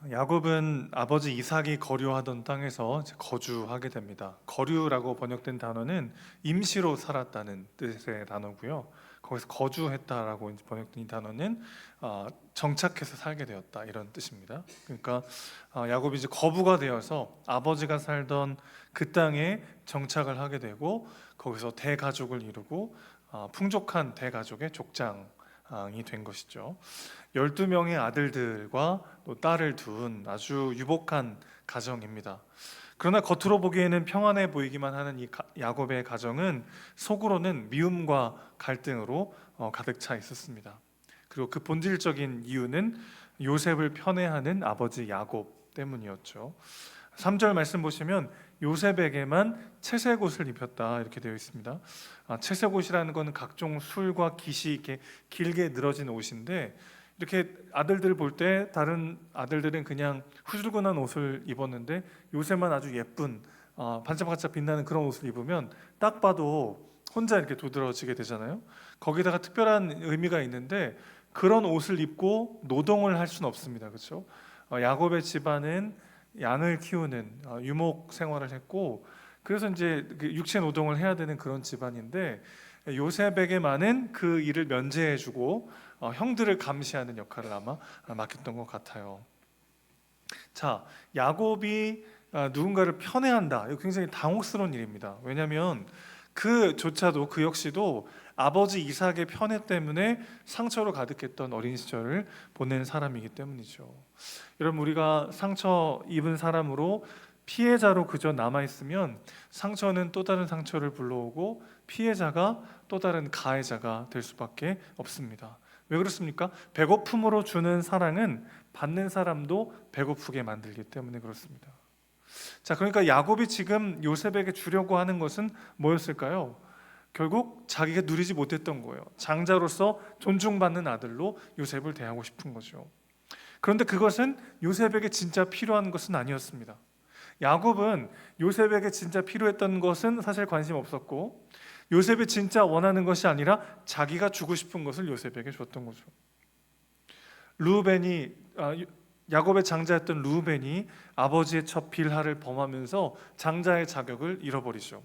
야곱은 아버지 이삭이 거류하던 땅에서 이제 거주하게 됩니다. 거류라고 번역된 단어는 임시로 살았다는 뜻의 단어고요. 거기서 거주했다라고 이제 번역된 이 단어는 정착해서 살게 되었다 이런 뜻입니다. 그러니까 야곱이 이제 거부가 되어서 아버지가 살던 그 땅에 정착을 하게 되고 거기서 대가족을 이루고 풍족한 대가족의 족장이 된 것이죠. 12명의 아들들과 또 딸을 둔 아주 유복한 가정입니다. 그러나 겉으로 보기에는 평안해 보이기만 하는 이 야곱의 가정은 속으로는 미움과 갈등으로 가득 차 있었습니다. 그리고 그 본질적인 이유는 요셉을 편애하는 아버지 야곱 때문이었죠. 3절 말씀 보시면 요셉에게만 채색 옷을 입혔다 이렇게 되어 있습니다. 채색 옷이라는 것은 각종 술과 깃이 이렇게 길게 늘어진 옷인데 이렇게 아들들 볼 때 다른 아들들은 그냥 후줄근한 옷을 입었는데 요셉만 아주 예쁜 반짝반짝 빛나는 그런 옷을 입으면 딱 봐도 혼자 이렇게 도드라지게 되잖아요. 거기다가 특별한 의미가 있는데 그런 옷을 입고 노동을 할 수는 없습니다. 그렇죠? 야곱의 집안은 양을 키우는 유목 생활을 했고 그래서 이제 육체 노동을 해야 되는 그런 집안인데 요셉에게만은 그 일을 면제해주고 형들을 감시하는 역할을 아마 맡겼던 것 같아요. 자, 야곱이 누군가를 편애한다. 이거 굉장히 당혹스러운 일입니다. 왜냐하면 그조차도 그 역시도 아버지 이삭의 편애 때문에 상처로 가득했던 어린 시절을 보낸 사람이기 때문이죠. 여러분 우리가 상처 입은 사람으로 피해자로 그저 남아있으면 상처는 또 다른 상처를 불러오고 피해자가 또 다른 가해자가 될 수밖에 없습니다. 왜 그렇습니까? 배고픔으로 주는 사랑은 받는 사람도 배고프게 만들기 때문에 그렇습니다. 자, 그러니까 야곱이 지금 요셉에게 주려고 하는 것은 뭐였을까요? 결국 자기가 누리지 못했던 거예요. 장자로서 존중받는 아들로 요셉을 대하고 싶은 거죠. 그런데 그것은 요셉에게 진짜 필요한 것은 아니었습니다. 야곱은 요셉에게 진짜 필요했던 것은 사실 관심 없었고 요셉이 진짜 원하는 것이 아니라 자기가 주고 싶은 것을 요셉에게 줬던 거죠. 야곱의 장자였던 르우벤이 아버지의 첫 빌하를 범하면서 장자의 자격을 잃어버리죠.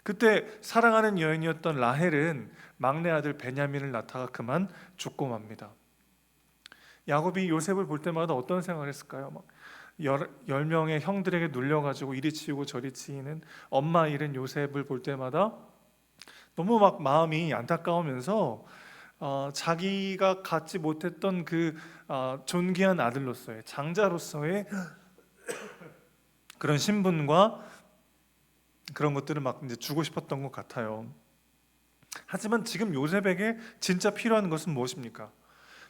그때 사랑하는 여인이었던 라헬은 막내 아들 베냐민을 낳다가 그만 죽고 맙니다. 야곱이 요셉을 볼 때마다 어떤 생각을 했을까요? 10명의 형들에게 눌려가지고 이리 치우고 저리 치이는 엄마 잃은 요셉을 볼 때마다 너무 막 마음이 안타까우면서 자기가 갖지 못했던 그 존귀한 아들로서의 장자로서의 그런 신분과 그런 것들을 막 이제 주고 싶었던 것 같아요. 하지만 지금 요셉에게 진짜 필요한 것은 무엇입니까?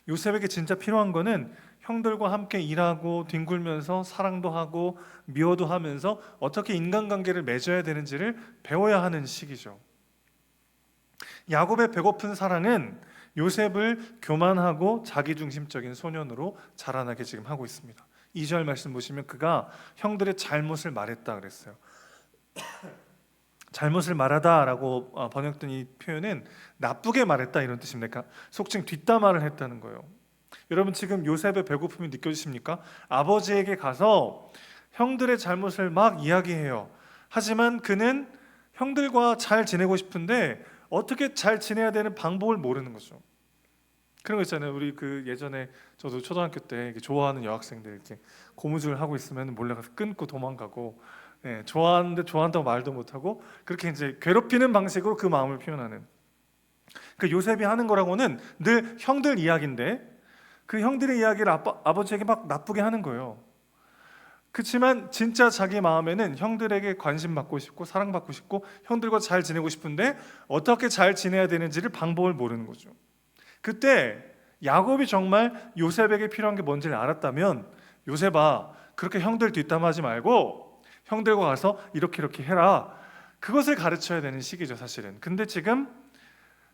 요셉에게 진짜 필요한 것은 형들과 함께 일하고 뒹굴면서 사랑도 하고 미워도 하면서 어떻게 인간관계를 맺어야 되는지를 배워야 하는 시기죠. 야곱의 배고픈 사랑은 요셉을 교만하고 자기중심적인 소년으로 자라나게 지금 하고 있습니다. 2절 말씀 보시면 그가 형들의 잘못을 말했다 그랬어요. 잘못을 말하다라고 번역된 이 표현은 나쁘게 말했다 이런 뜻입니다. 그러니까 속칭 뒷담화를 했다는 거예요. 여러분 지금 요셉의 배고픔이 느껴지십니까? 아버지에게 가서 형들의 잘못을 막 이야기해요. 하지만 그는 형들과 잘 지내고 싶은데 어떻게 잘 지내야 되는 방법을 모르는 거죠. 그런 거 있잖아요. 우리 그 예전에 저도 초등학교 때 좋아하는 여학생들 이렇게 고무줄 하고 있으면 몰래 가서 끊고 도망가고, 좋아하는데 좋아한다고 말도 못하고 그렇게 이제 괴롭히는 방식으로 그 마음을 표현하는. 그 요셉이 하는 거라고는 늘 형들 이야기인데 그 형들의 이야기를 아버지에게 막 나쁘게 하는 거예요. 그렇지만 진짜 자기 마음에는 형들에게 관심받고 싶고 사랑받고 싶고 형들과 잘 지내고 싶은데 어떻게 잘 지내야 되는지를 방법을 모르는 거죠. 그때 야곱이 정말 요셉에게 필요한 게 뭔지를 알았다면 요셉아 그렇게 형들 뒷담하지 말고 형들과 가서 이렇게 해라, 그것을 가르쳐야 되는 시기죠 사실은. 근데 지금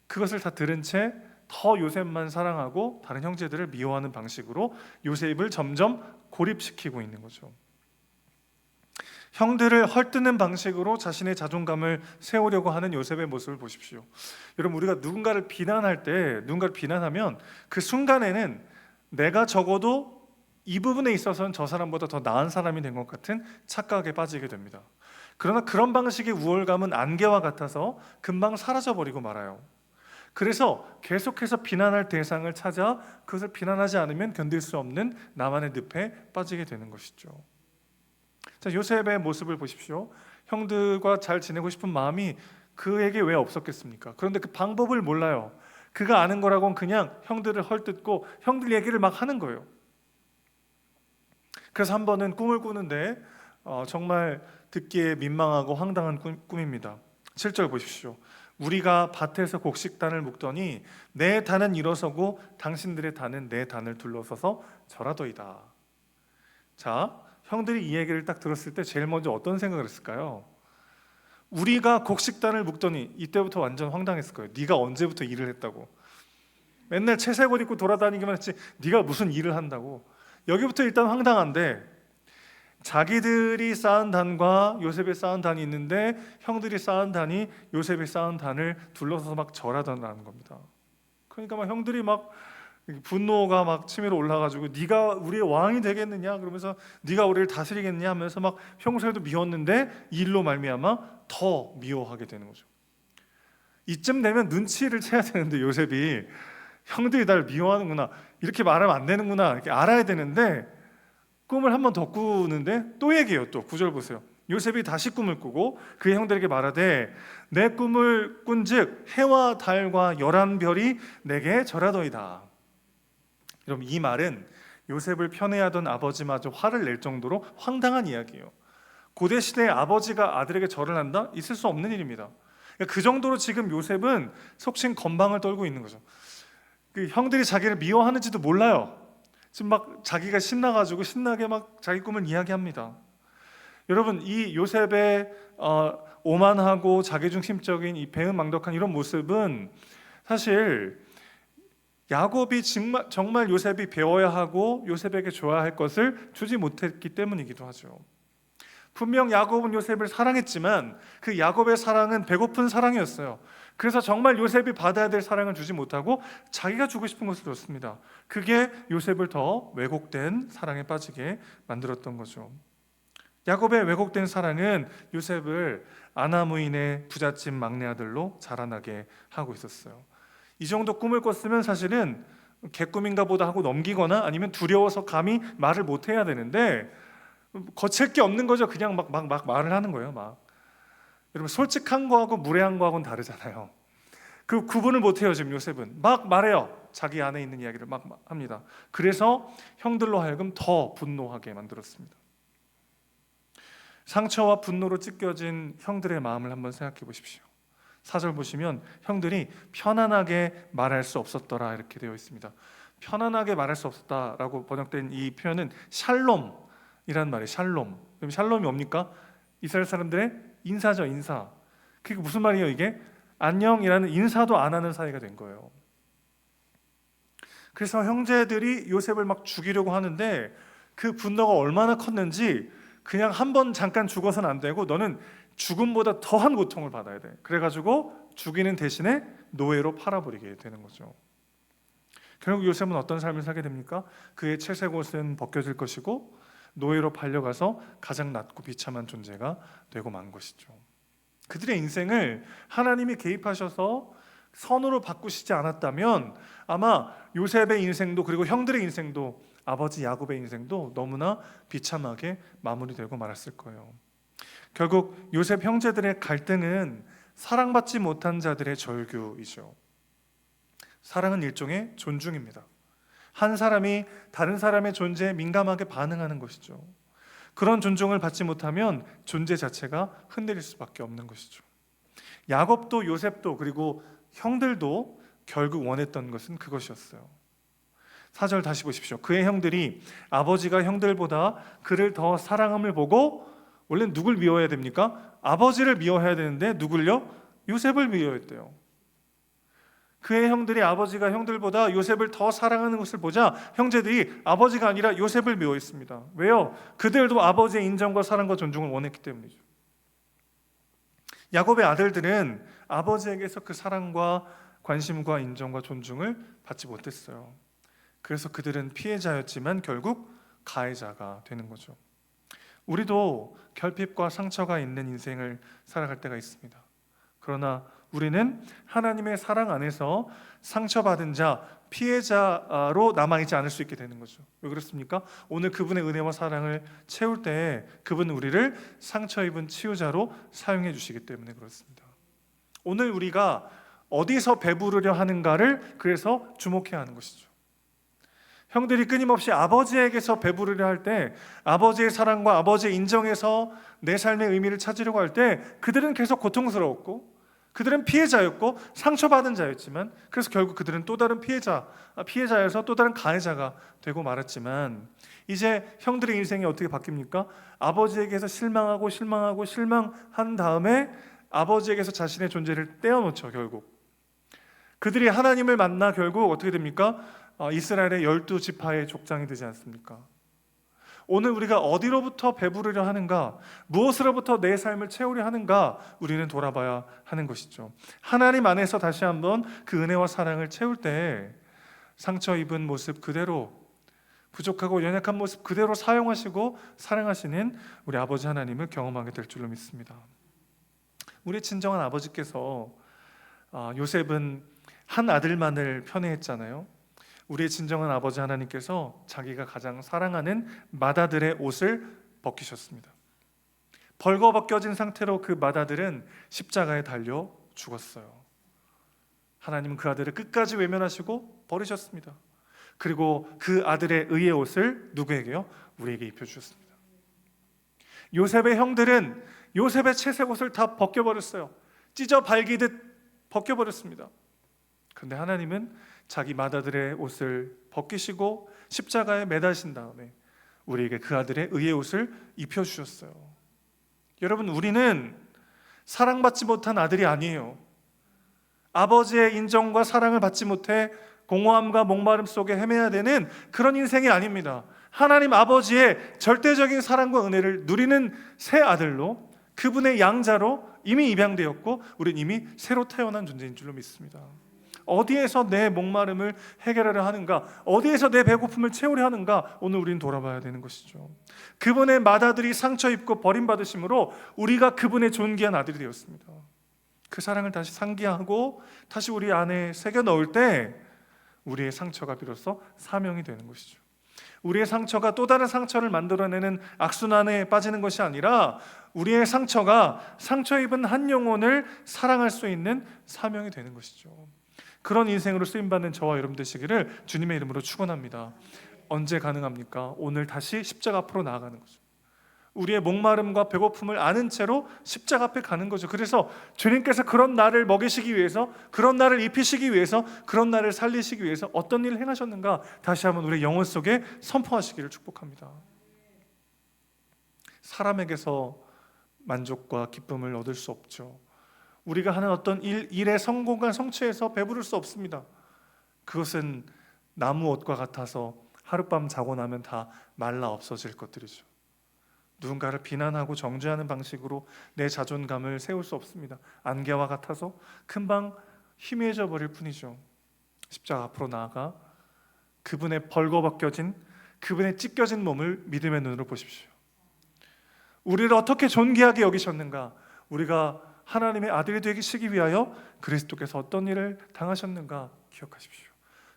그것을 다 들은 채 더 요셉만 사랑하고 다른 형제들을 미워하는 방식으로 요셉을 점점 고립시키고 있는 거죠. 형들을 헐뜯는 방식으로 자신의 자존감을 세우려고 하는 요셉의 모습을 보십시오. 여러분 우리가 누군가를 비난하면 그 순간에는 내가 적어도 이 부분에 있어서는 저 사람보다 더 나은 사람이 된 것 같은 착각에 빠지게 됩니다. 그러나 그런 방식의 우월감은 안개와 같아서 금방 사라져버리고 말아요. 그래서 계속해서 비난할 대상을 찾아 그것을 비난하지 않으면 견딜 수 없는 나만의 늪에 빠지게 되는 것이죠. 자, 요셉의 모습을 보십시오. 형들과 잘 지내고 싶은 마음이 그에게 왜 없었겠습니까? 그런데 그 방법을 몰라요. 그가 아는 거라고는 그냥 형들을 헐뜯고 형들 얘기를 막 하는 거예요. 그래서 한 번은 꿈을 꾸는데 정말 듣기에 민망하고 황당한 꿈입니다. 7절 보십시오. 우리가 밭에서 곡식단을 묶더니 내 단은 일어서고 당신들의 단은 내 단을 둘러서서 절하더이다. 자, 형들이 이 얘기를 딱 들었을 때 제일 먼저 어떤 생각을 했을까요? 우리가 곡식단을 묶더니, 이때부터 완전 황당했을 거예요. 네가 언제부터 일을 했다고? 맨날 채색옷 입고 돌아다니기만 했지 네가 무슨 일을 한다고? 여기부터 일단 황당한데, 자기들이 쌓은 단과 요셉이 쌓은 단이 있는데 형들이 쌓은 단이 요셉이 쌓은 단을 둘러서서 막 절하더라는 겁니다. 그러니까 막 형들이 막 분노가 막 치밀어 올라가지고 네가 우리의 왕이 되겠느냐, 그러면서 네가 우리를 다스리겠느냐 하면서 막 평소에도 미웠는데 이 일로 말미암아 더 미워하게 되는 거죠. 이쯤 되면 눈치를 채야 되는데 요셉이 형들이 날 미워하는구나, 이렇게 말하면 안 되는구나, 이렇게 알아야 되는데 꿈을 한 번 더 꾸는데 또 얘기해요. 또 9절 보세요. 요셉이 다시 꿈을 꾸고 그의 형들에게 말하되 내 꿈을 꾼즉 해와 달과 11별이 내게 절하더이다. 여러분, 이 말은 요셉을 편애하던 아버지마저 화를 낼 정도로 황당한 이야기예요. 고대 시대에 아버지가 아들에게 절을 한다? 있을 수 없는 일입니다. 그 정도로 지금 요셉은 속칭 건방을 떨고 있는 거죠. 그 형들이 자기를 미워하는지도 몰라요. 지금 막 자기가 신나가지고 신나게 막 자기 꿈을 이야기합니다. 여러분, 이 요셉의 오만하고 자기중심적인 이 배은망덕한 이런 모습은 사실 야곱이 정말 요셉이 배워야 하고 요셉에게 줘야 할 것을 주지 못했기 때문이기도 하죠. 분명 야곱은 요셉을 사랑했지만 그 야곱의 사랑은 배고픈 사랑이었어요. 그래서 정말 요셉이 받아야 될 사랑을 주지 못하고 자기가 주고 싶은 것을 줬습니다. 그게 요셉을 더 왜곡된 사랑에 빠지게 만들었던 거죠. 야곱의 왜곡된 사랑은 요셉을 아나무인의 부잣집 막내 아들로 자라나게 하고 있었어요. 이 정도 꿈을 꿨으면 사실은 개꿈인가 보다 하고 넘기거나 아니면 두려워서 감히 말을 못 해야 되는데 거칠 게 없는 거죠. 그냥 막 말을 하는 거예요. 막. 여러분, 솔직한 거하고 무례한 거하고는 다르잖아요. 그 구분을 못 해요. 지금 요셉은 막 말해요. 자기 안에 있는 이야기를 막 합니다. 그래서 형들로 하여금 더 분노하게 만들었습니다. 상처와 분노로 찢겨진 형들의 마음을 한번 생각해 보십시오. 4절 보시면 형들이 편안하게 말할 수 없었더라 이렇게 되어 있습니다. 편안하게 말할 수 없었다라고 번역된 이 표현은 샬롬이라는 말이에요. 샬롬. 그럼 샬롬이 뭡니까? 이스라엘 사람들의 인사죠. 인사. 그게 무슨 말이에요? 이게 안녕이라는 인사도 안 하는 사이가 된 거예요. 그래서 형제들이 요셉을 막 죽이려고 하는데 그 분노가 얼마나 컸는지 그냥 한 번 잠깐 죽어서는 안 되고 너는 죽음보다 더한 고통을 받아야 돼. 그래가지고 죽이는 대신에 노예로 팔아버리게 되는 거죠. 결국 요셉은 어떤 삶을 살게 됩니까? 그의 채색 옷은 벗겨질 것이고 노예로 팔려가서 가장 낮고 비참한 존재가 되고 만 것이죠. 그들의 인생을 하나님이 개입하셔서 선으로 바꾸시지 않았다면 아마 요셉의 인생도 그리고 형들의 인생도 아버지 야곱의 인생도 너무나 비참하게 마무리되고 말았을 거예요. 결국 요셉 형제들의 갈등은 사랑받지 못한 자들의 절규이죠. 사랑은 일종의 존중입니다. 한 사람이 다른 사람의 존재에 민감하게 반응하는 것이죠. 그런 존중을 받지 못하면 존재 자체가 흔들릴 수밖에 없는 것이죠. 야곱도 요셉도 그리고 형들도 결국 원했던 것은 그것이었어요. 4절 다시 보십시오. 그의 형들이 아버지가 형들보다 그를 더 사랑함을 보고, 원래 누굴 미워해야 됩니까? 아버지를 미워해야 되는데 누굴요? 요셉을 미워했대요. 그의 형들이 아버지가 형들보다 요셉을 더 사랑하는 것을 보자 형제들이 아버지가 아니라 요셉을 미워했습니다. 왜요? 그들도 아버지의 인정과 사랑과 존중을 원했기 때문이죠. 야곱의 아들들은 아버지에게서 그 사랑과 관심과 인정과 존중을 받지 못했어요. 그래서 그들은 피해자였지만 결국 가해자가 되는 거죠. 우리도 결핍과 상처가 있는 인생을 살아갈 때가 있습니다. 그러나 우리는 하나님의 사랑 안에서 상처받은 자, 피해자로 남아있지 않을 수 있게 되는 거죠. 왜 그렇습니까? 오늘 그분의 은혜와 사랑을 채울 때 그분은 우리를 상처 입은 치유자로 사용해 주시기 때문에 그렇습니다. 오늘 우리가 어디서 배부르려 하는가를 그래서 주목해야 하는 것이죠. 형들이 끊임없이 아버지에게서 배부르려 할 때, 아버지의 사랑과 아버지의 인정에서 내 삶의 의미를 찾으려고 할 때 그들은 계속 고통스러웠고 그들은 피해자였고 상처받은 자였지만, 그래서 결국 그들은 또 다른 피해자여서 또 다른 가해자가 되고 말았지만, 이제 형들의 인생이 어떻게 바뀝니까? 아버지에게서 실망한 다음에 아버지에게서 자신의 존재를 떼어놓죠. 결국 그들이 하나님을 만나 결국 어떻게 됩니까? 이스라엘의 12지파의 족장이 되지 않습니까? 오늘 우리가 어디로부터 배부르려 하는가, 무엇으로부터 내 삶을 채우려 하는가, 우리는 돌아봐야 하는 것이죠. 하나님 안에서 다시 한번 그 은혜와 사랑을 채울 때 상처 입은 모습 그대로, 부족하고 연약한 모습 그대로 사용하시고 사랑하시는 우리 아버지 하나님을 경험하게 될 줄로 믿습니다. 우리 친정한 아버지께서 요셉은 한 아들만을 편애했잖아요. 우리의 진정한 아버지 하나님께서 자기가 가장 사랑하는 맏아들의 옷을 벗기셨습니다. 벌거벗겨진 상태로 그 맏아들은 십자가에 달려 죽었어요. 하나님은 그 아들을 끝까지 외면하시고 버리셨습니다. 그리고 그 아들의 의의 옷을 누구에게요? 우리에게 입혀주셨습니다. 요셉의 형들은 요셉의 채색 옷을 다 벗겨버렸어요. 찢어 발기듯 벗겨버렸습니다. 그런데 하나님은 자기 맏아들의 옷을 벗기시고 십자가에 매다신 다음에 우리에게 그 아들의 의의 옷을 입혀주셨어요. 여러분, 우리는 사랑받지 못한 아들이 아니에요. 아버지의 인정과 사랑을 받지 못해 공허함과 목마름 속에 헤매야 되는 그런 인생이 아닙니다. 하나님 아버지의 절대적인 사랑과 은혜를 누리는 새 아들로, 그분의 양자로 이미 입양되었고 우리는 이미 새로 태어난 존재인 줄로 믿습니다. 어디에서 내 목마름을 해결하려 하는가, 어디에서 내 배고픔을 채우려 하는가, 오늘 우리는 돌아봐야 되는 것이죠. 그분의 맏아들이 상처 입고 버림받으심으로 우리가 그분의 존귀한 아들이 되었습니다. 그 사랑을 다시 상기하고 다시 우리 안에 새겨 넣을 때 우리의 상처가 비로소 사명이 되는 것이죠. 우리의 상처가 또 다른 상처를 만들어내는 악순환에 빠지는 것이 아니라 우리의 상처가 상처 입은 한 영혼을 사랑할 수 있는 사명이 되는 것이죠. 그런 인생으로 쓰임받는 저와 여러분 되시기를 주님의 이름으로 축원합니다. 언제 가능합니까? 오늘 다시 십자가 앞으로 나아가는 거죠. 우리의 목마름과 배고픔을 아는 채로 십자가 앞에 가는 거죠. 그래서 주님께서 그런 나를 먹이시기 위해서, 그런 나를 입히시기 위해서, 그런 나를 살리시기 위해서 어떤 일을 행하셨는가 다시 한번 우리 영혼 속에 선포하시기를 축복합니다. 사람에게서 만족과 기쁨을 얻을 수 없죠. 우리가 하는 어떤 일의 성공과 성취에서 배부를 수 없습니다. 그것은 나무 옷과 같아서 하룻밤 자고 나면 다 말라 없어질 것들이죠. 누군가를 비난하고 정죄하는 방식으로 내 자존감을 세울 수 없습니다. 안개와 같아서 금방 희미해져 버릴 뿐이죠. 십자가 앞으로 나아가 그분의 벌거벗겨진, 그분의 찢겨진 몸을 믿음의 눈으로 보십시오. 우리를 어떻게 존귀하게 여기셨는가, 우리가 하나님의 아들이 되시기 위하여 그리스도께서 어떤 일을 당하셨는가 기억하십시오.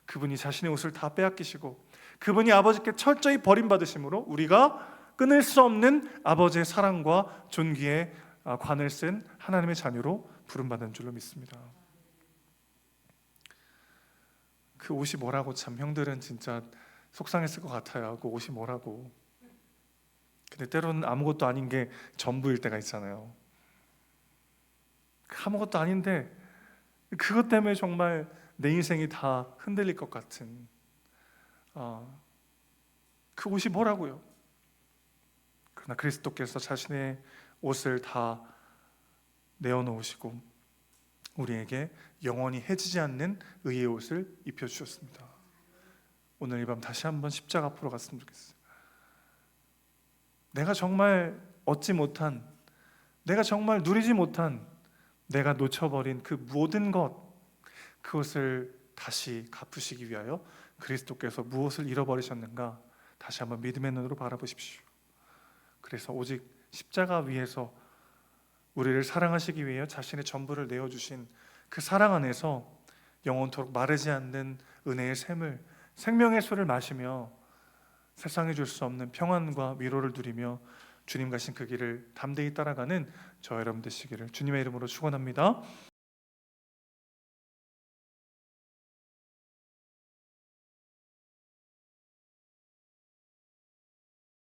그분이 자신의 옷을 다 빼앗기시고 그분이 아버지께 철저히 버림받으심으로 우리가 끊을 수 없는 아버지의 사랑과 존귀의 관을 쓴 하나님의 자녀로 부름받은 줄로 믿습니다. 그 옷이 뭐라고, 참 형들은 진짜 속상했을 것 같아요. 그 옷이 뭐라고. 근데 때로는 아무것도 아닌 게 전부일 때가 있잖아요. 아무것도 아닌데 그것 때문에 정말 내 인생이 다 흔들릴 것 같은, 그 옷이 뭐라고요? 그러나 그리스도께서 자신의 옷을 다 내어놓으시고 우리에게 영원히 해지지 않는 의의 옷을 입혀주셨습니다. 오늘 이 밤 다시 한번 십자가 앞으로 갔으면 좋겠어요. 내가 정말 얻지 못한, 내가 정말 누리지 못한, 내가 놓쳐버린 그 모든 것, 그것을 다시 갚으시기 위하여 그리스도께서 무엇을 잃어버리셨는가 다시 한번 믿음의 눈으로 바라보십시오. 그래서 오직 십자가 위에서 우리를 사랑하시기 위해 자신의 전부를 내어주신 그 사랑 안에서 영원토록 마르지 않는 은혜의 샘을, 생명의 술을 마시며 세상에 줄 수 없는 평안과 위로를 누리며 주님 가신 그 길을 담대히 따라가는 저 여러분 되시기를 주님의 이름으로 축원합니다.